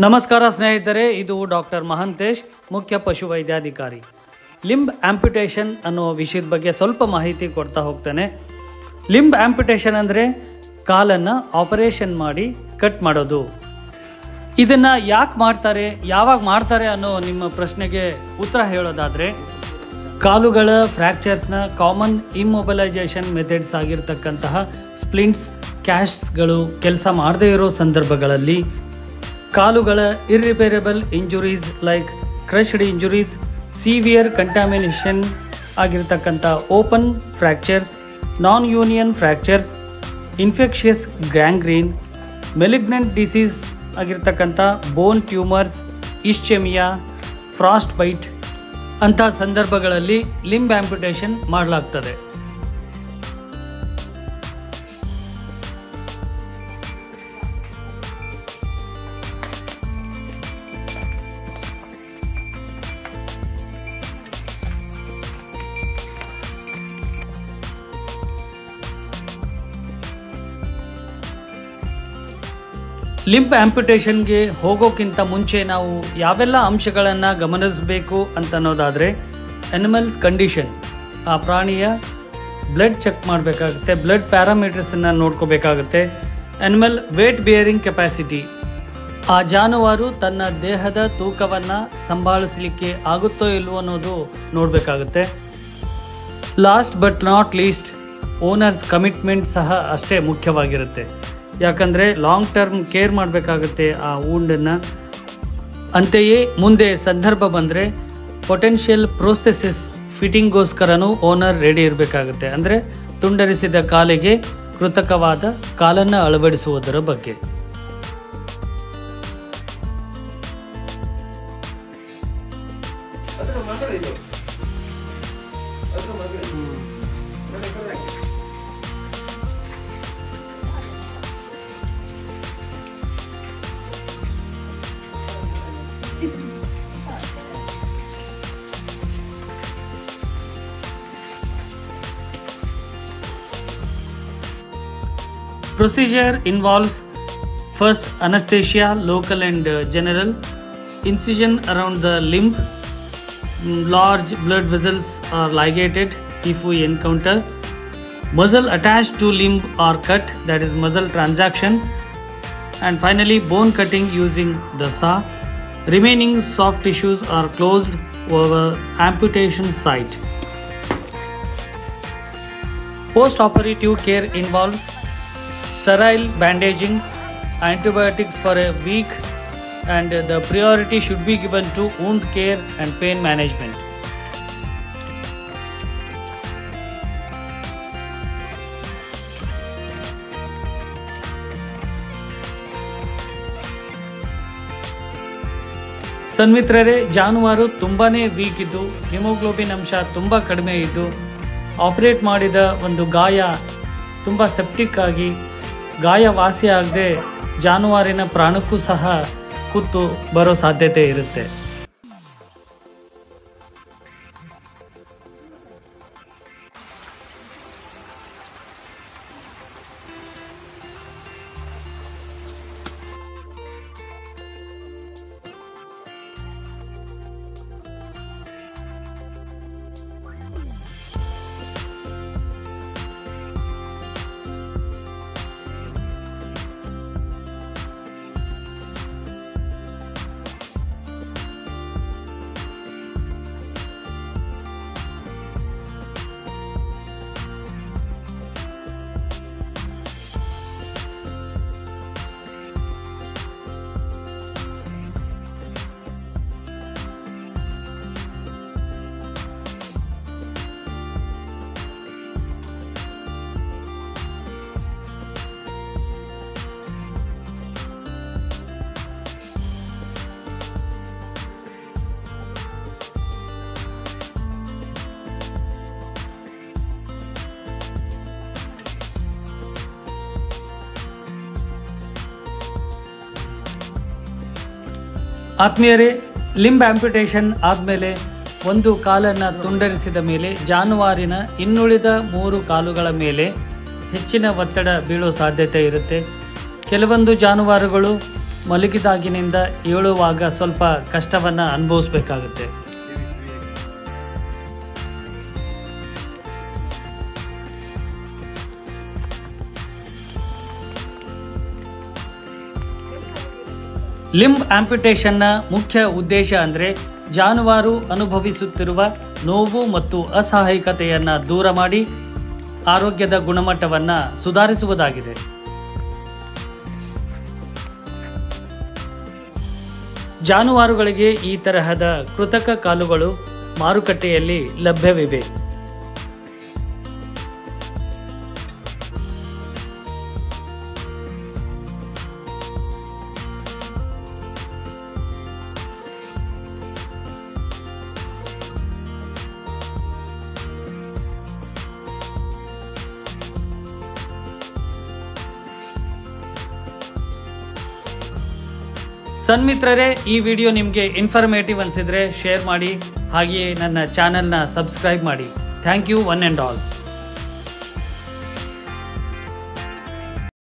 ನಮಸ್ಕಾರ ಸ್ನೇಹಿತರೆ, ಇದು ಡಾಕ್ಟರ್ ಮಹಂತೇಶ್, ಮುಖ್ಯ ಪಶುವೈದ್ಯಾಧಿಕಾರಿ. ಲಿಂಬ್ ಆಂಪ್ಯುಟೇಷನ್ ಅನ್ನೋ ವಿಷಯದ ಬಗ್ಗೆ ಸ್ವಲ್ಪ ಮಾಹಿತಿ ಕೊಡ್ತಾ ಹೋಗ್ತೇನೆ. ಲಿಂಬ್ ಆಂಪ್ಯುಟೇಷನ್ ಅಂದರೆ ಕಾಲನ್ನು ಆಪರೇಷನ್ ಮಾಡಿ ಕಟ್ ಮಾಡೋದು. ಇದನ್ನು ಯಾಕೆ ಮಾಡ್ತಾರೆ, ಯಾವಾಗ ಮಾಡ್ತಾರೆ ಅನ್ನೋ ನಿಮ್ಮ ಪ್ರಶ್ನೆಗೆ ಉತ್ತರ ಹೇಳೋದಾದರೆ, ಕಾಲುಗಳ ಫ್ರ್ಯಾಕ್ಚರ್ಸ್ನ ಕಾಮನ್ ಇಮ್ಮೊಬಿಲೈಸೇಷನ್ ಮೆಥಡ್ಸ್ ಆಗಿರ್ತಕ್ಕಂತಹ ಸ್ಪ್ಲಿಂಟ್ಸ್, ಕ್ಯಾಸ್ಟ್ಸ್ಗಳು ಕೆಲಸ ಮಾಡದೇ ಇರೋ ಸಂದರ್ಭಗಳಲ್ಲಿ, ಕಾಲುಗಳ irreparable injuries like crushed injuries, severe contamination ಆಗಿರ್ತಕ್ಕಂಥ open fractures, non union fractures, infectious gangrene, malignant disease ಆಗಿರ್ತಕ್ಕಂಥ bone tumours, ischaemia, frostbite ಅಂಥ ಸಂದರ್ಭಗಳಲ್ಲಿ ಲಿಂಬ್ ಆಂಪ್ಯುಟೇಷನ್ ಮಾಡಲಾಗ್ತದೆ. ಲಿಂಬ್ ಆಂಪ್ಯುಟೇಷನ್ಗೆ ಹೋಗೋಕ್ಕಿಂತ ಮುಂಚೆ ನಾವು ಯಾವೆಲ್ಲ ಅಂಶಗಳನ್ನು ಗಮನಿಸಬೇಕು ಅಂತ ಅನ್ನೋದಾದರೆ, ಅನಿಮಲ್ಸ್ ಕಂಡೀಷನ್, ಆ ಪ್ರಾಣಿಯ ಬ್ಲಡ್ ಚೆಕ್ ಮಾಡಬೇಕಾಗುತ್ತೆ, ಬ್ಲಡ್ ಪ್ಯಾರಾಮೀಟರ್ಸನ್ನು ನೋಡ್ಕೋಬೇಕಾಗುತ್ತೆ. ಅನಿಮಲ್ ವೇಟ್ ಬೇರಿಂಗ್ ಕೆಪಾಸಿಟಿ, ಆ ಜಾನುವಾರು ತನ್ನ ದೇಹದ ತೂಕವನ್ನು ಸಂಭಾಳಿಸಲಿಕ್ಕೆ ಆಗುತ್ತೋ ಇಲ್ವೋ ಅನ್ನೋದು ನೋಡಬೇಕಾಗುತ್ತೆ. Last but not least, owners commitment ಸಹ ಅಷ್ಟೇ ಮುಖ್ಯವಾಗಿರುತ್ತೆ. ಯಾಕಂದರೆ ಲಾಂಗ್ ಟರ್ಮ್ ಕೇರ್ ಮಾಡಬೇಕಾಗುತ್ತೆ ಆ ವೂಂಡನ್ನು. ಅಂತೆಯೇ ಮುಂದೆ ಸಂದರ್ಭ ಬಂದರೆ ಪೊಟೆನ್ಷಿಯಲ್ ಪ್ರೋಸ್ಥೆಸಿಸ್ ಫಿಟ್ಟಿಂಗ್ಗೋಸ್ಕರನೂ ಓನರ್ ರೆಡಿ ಇರಬೇಕಾಗುತ್ತೆ. ಅಂದರೆ ತುಂಡರಿಸಿದ ಕಾಲಿಗೆ ಕೃತಕವಾದ ಕಾಲನ್ನು ಅಳವಡಿಸುವುದರ ಬಗ್ಗೆ. Procedure involves first anesthesia, local and general, incision around the limb, large blood vessels are ligated if we encounter, muscle attached to limb are cut, that is muscle transaction, and finally bone cutting using the saw. Remaining soft tissues are closed over amputation site. Post-operative care involves sterile bandaging, antibiotics for a week, and the priority should be given to wound care and pain management. ಸನ್ಮಿತ್ರರೇ, ಜಾನುವಾರು ತುಂಬಾ weak ಇದ್ದು, haemoglobin ಅಂಶ ತುಂಬ ಕಡಿಮೆ ಇದ್ದು, operate ಮಾಡಿದ ಒಂದು ಗಾಯ ತುಂಬ ಸೆಪ್ಟಿಕ್ ಆಗಿ ಗಾಯ ವಾಸಿಯಾಗದೆ ಜಾನುವಾರಿನ ಪ್ರಾಣಕ್ಕೂ ಸಹ ಕುತ್ತು ಬರೋ ಸಾಧ್ಯತೆ ಇರುತ್ತೆ. ಆತ್ಮೀಯರೇ, ಲಿಂಬ್ ಆಂಪ್ಯುಟೇಷನ್ ಆದಮೇಲೆ ಒಂದು ಕಾಲನ್ನು ತುಂಡರಿಸಿದ ಮೇಲೆ ಜಾನುವಾರಿನ ಇನ್ನುಳಿದ 3 ಕಾಲುಗಳ ಮೇಲೆ ಹೆಚ್ಚಿನ ಒತ್ತಡ ಬೀಳೋ ಸಾಧ್ಯತೆ ಇರುತ್ತೆ. ಕೆಲವೊಂದು ಜಾನುವಾರುಗಳು ಮಲಗಿದಾಗಿನಿಂದ ಏಳುವಾಗ ಸ್ವಲ್ಪ ಕಷ್ಟವನ್ನು ಅನುಭವಿಸಬೇಕಾಗುತ್ತೆ. ಲಿಂಬ್ ಆಂಪ್ಯುಟೇಷನ್ನ ಮುಖ್ಯ ಉದ್ದೇಶ ಅಂದರೆ ಜಾನುವಾರು ಅನುಭವಿಸುತ್ತಿರುವ ನೋವು ಮತ್ತು ಅಸಹಾಯಕತೆಯನ್ನು ದೂರ ಮಾಡಿ ಆರೋಗ್ಯದ ಗುಣಮಟ್ಟವನ್ನು ಸುಧಾರಿಸುವುದಾಗಿದೆ. ಜಾನುವಾರುಗಳಿಗೆ ಈ ತರಹದ ಕೃತಕ ಕಾಲುಗಳು ಮಾರುಕಟ್ಟೆಯಲ್ಲಿ ಲಭ್ಯವಿವೆ. ಸನ್ಮಿತ್ರರೇ, ಈ ವಿಡಿಯೋ ನಿಮಗೆ ಇನ್ಫಾರ್ಮೇಟಿವ್ ಅನಿಸಿದರೆ ಶೇರ್ ಮಾಡಿ, ಹಾಗೆಯೇ ನನ್ನ ಚಾನೆಲ್ನ ಸಬ್ಸ್ಕ್ರೈಬ್ ಮಾಡಿ. Thank you one and all.